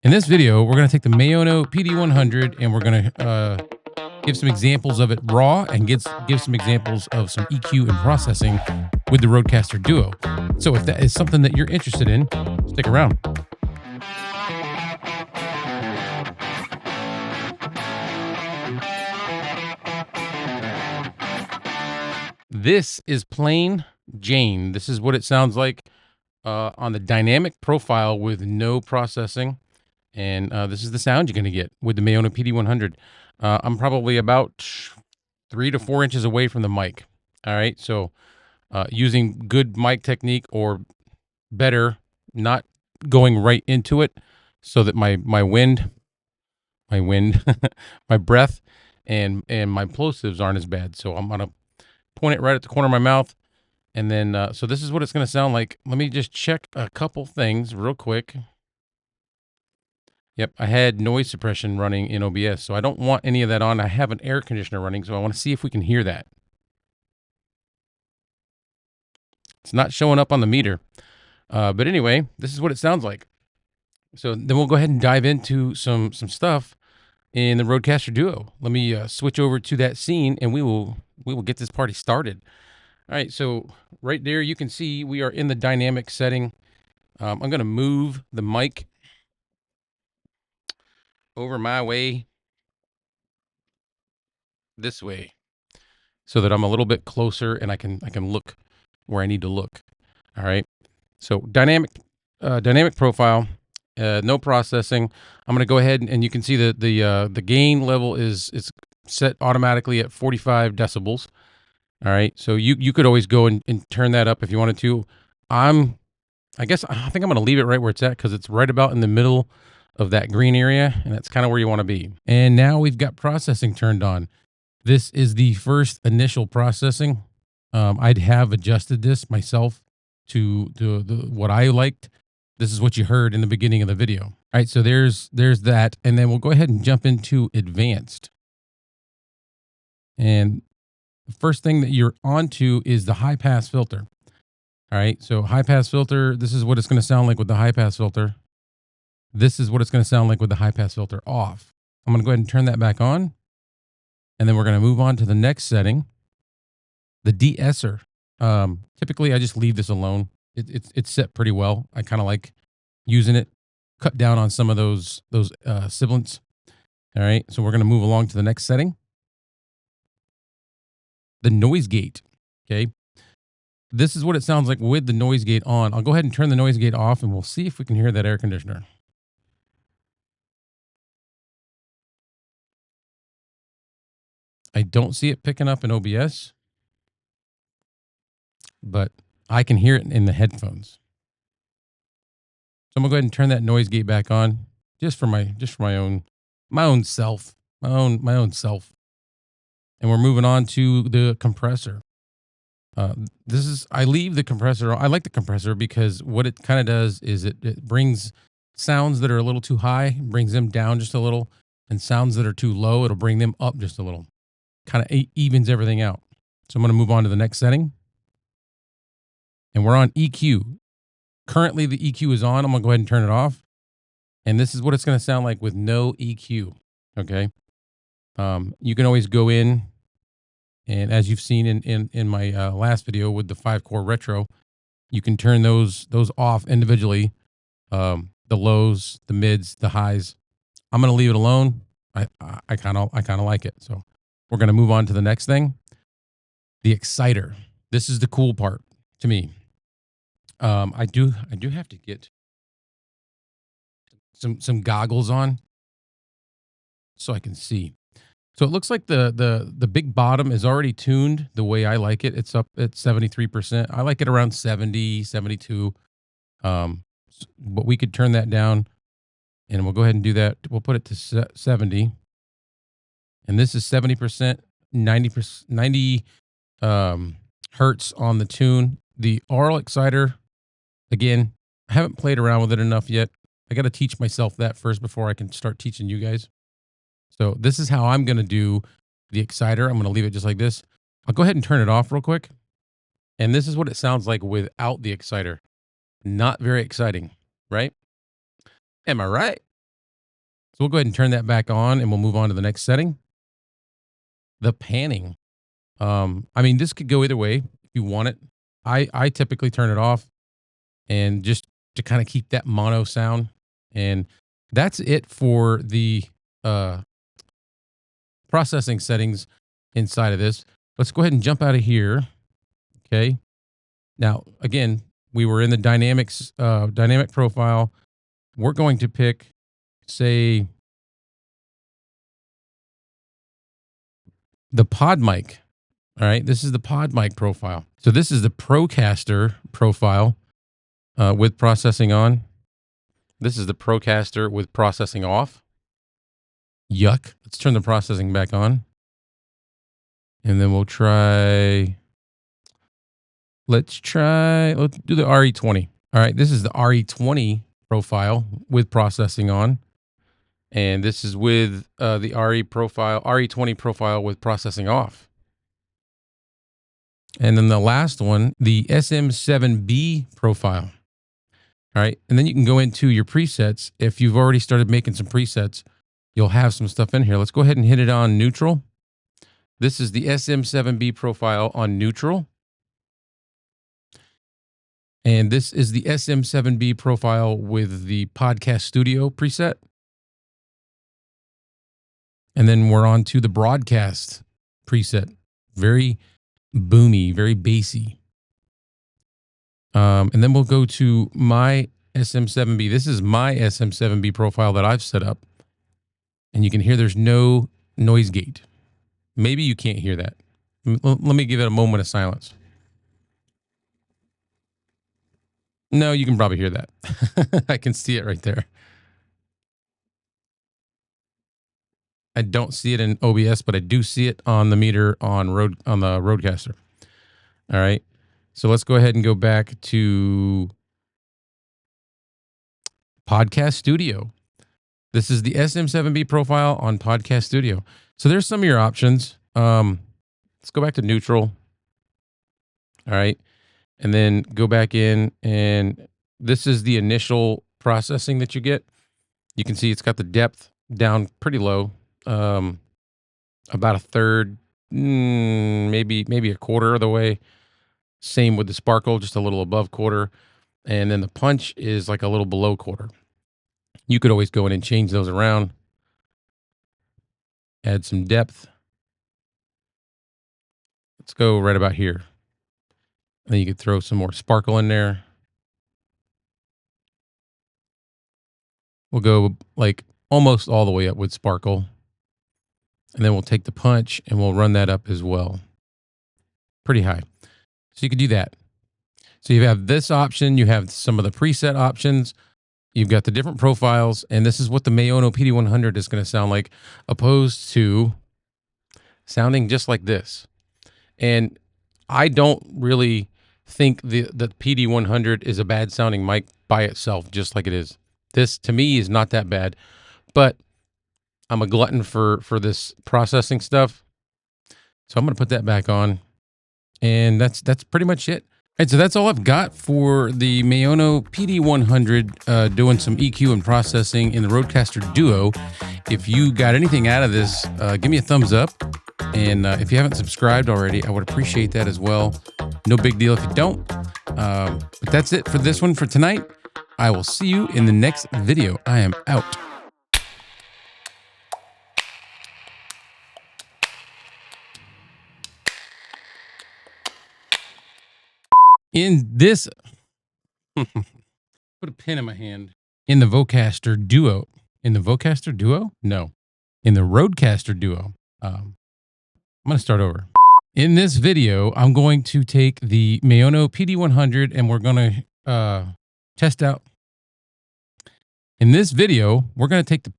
In this video, we're going to take the Maono PD100 and we're going to give some examples of it raw and give some examples of some EQ and processing with the Rodecaster Duo. So if that is something that you're interested in, stick around. This is plain Jane. This is what it sounds like on the dynamic profile with no processing. And this is the sound you're going to get with the Maono PD100. I'm probably about 3 to 4 inches away from the mic. All right, so using good mic technique, or better, not going right into it, so that my my breath and my plosives aren't as bad. So I'm gonna point it right at the corner of my mouth, and then so this is what it's going to sound like. Let me just check a couple things real quick. Yep, I had noise suppression running in OBS, so I don't want any of that on. I have an air conditioner running, so I want to see if we can hear that. It's not showing up on the meter. But anyway, this is what it sounds like. So then we'll go ahead and dive into some stuff in the Rodecaster Duo. Let me switch over to that scene, and we will get this party started. All right, so right there you can see we are in the dynamic setting. I'm going to move the mic over my way, this way, so that I'm a little bit closer and I can look where I need to look. All right, so dynamic profile, no processing. I'm going to go ahead and you can see that the gain level is set automatically at 45 decibels. All right, so you could always go and turn that up if you wanted to. I think I'm going to leave it right where it's at, because it's right about in the middle of that green area, and that's kind of where you want to be. And now we've got processing turned on. This is the first initial processing. I'd have adjusted this myself to what I liked. This is what you heard in the beginning of the video. All right, so there's that, and then we'll go ahead and jump into advanced. And the first thing that you're onto is the high pass filter. All right, so high pass filter, this is what it's going to sound like with the high pass filter. This is what it's going to sound like with the high pass filter off. I'm going to go ahead and turn that back on. And then we're going to move on to the next setting, the de-esser. Typically, I just leave this alone. It's set pretty well. I kind of like using it, cut down on some of those sibilants. All right, so we're going to move along to the next setting, the noise gate. Okay, this is what it sounds like with the noise gate on. I'll go ahead and turn the noise gate off, and we'll see if we can hear that air conditioner. I don't see it picking up in OBS, but I can hear it in the headphones. So I'm gonna go ahead and turn that noise gate back on, just for my own self. And we're moving on to the compressor. I leave the compressor. I like the compressor because what it kind of does is it brings sounds that are a little too high, brings them down just a little, and sounds that are too low, it'll bring them up just a little. Kind of evens everything out. So I'm going to move on to the next setting. And we're on EQ. Currently, the EQ is on. I'm going to go ahead and turn it off. And this is what it's going to sound like with no EQ. Okay. You can always go in, and as you've seen in my last video with the 5-core retro, you can turn those off individually. The lows, the mids, the highs. I'm going to leave it alone. I kind of like it. So we're going to move on to the next thing, the exciter. This is the cool part to me. I do have to get some goggles on so I can see. So it looks like the big bottom is already tuned the way I like it. It's up at 73%. I like it around 70, 72. But we could turn that down, and we'll go ahead and do that. We'll put it to 70. And this is 70%, 90 hertz on the tune. The aural exciter, again, I haven't played around with it enough yet. I got to teach myself that first before I can start teaching you guys. So this is how I'm going to do the exciter. I'm going to leave it just like this. I'll go ahead and turn it off real quick. And this is what it sounds like without the exciter. Not very exciting, right? Am I right? So we'll go ahead and turn that back on and we'll move on to the next setting. The panning. I mean, this could go either way if you want it. I typically turn it off and just to kind of keep that mono sound. And that's it for the processing settings inside of this. Let's go ahead and jump out of here. Okay. Now, again, we were in the dynamic profile. We're going to pick, say, the pod mic. All right. This is the pod mic profile. So this is the Procaster profile with processing on. This is the Procaster with processing off. Yuck. Let's turn the processing back on. And then we'll try, let's do the RE20. All right. This is the RE20 profile with processing on. And this is with the RE20 profile with processing off. And then the last one, the SM7B profile. All right. And then you can go into your presets. If you've already started making some presets, you'll have some stuff in here. Let's go ahead and hit it on neutral. This is the SM7B profile on neutral. And this is the SM7B profile with the Podcast Studio preset. And then we're on to the broadcast preset. Very boomy, very bassy. And then we'll go to my SM7B. This is my SM7B profile that I've set up. And you can hear there's no noise gate. Maybe you can't hear that. Let me give it a moment of silence. No, you can probably hear that. I can see it right there. I don't see it in OBS, but I do see it on the meter on the Rodecaster. All right. So let's go ahead and go back to Podcast Studio. This is the SM7B profile on Podcast Studio. So there's some of your options. Let's go back to neutral. All right. And then go back in, and this is the initial processing that you get. You can see it's got the depth down pretty low, about a third, maybe a quarter of the way. Same with the sparkle, just a little above quarter. And then the punch is like a little below quarter. You could always go in and change those around. Add some depth. Let's go right about here. And then you could throw some more sparkle in there. We'll go like almost all the way up with sparkle. And then we'll take the punch and we'll run that up as well. Pretty high. So you could do that. So you have this option. You have some of the preset options. You've got the different profiles. And this is what the Maono PD100 is going to sound like, opposed to sounding just like this. And I don't really think the PD100 is a bad sounding mic by itself, just like it is. This, to me, is not that bad. But I'm a glutton for this processing stuff. So I'm going to put that back on. And that's pretty much it. All right, so that's all I've got for the Maono PD100 doing some EQ and processing in the Rodecaster Duo. If you got anything out of this, give me a thumbs up. And if you haven't subscribed already, I would appreciate that as well. No big deal if you don't. But that's it for this one for tonight. I will see you in the next video. I am out. In this, put a pen in my hand. In the Vocaster Duo. In the Vocaster Duo? No. In the Rodecaster Duo. I'm going to start over. In this video, I'm going to take the Maono PD100 and we're going to test out. In this video, we're going to take the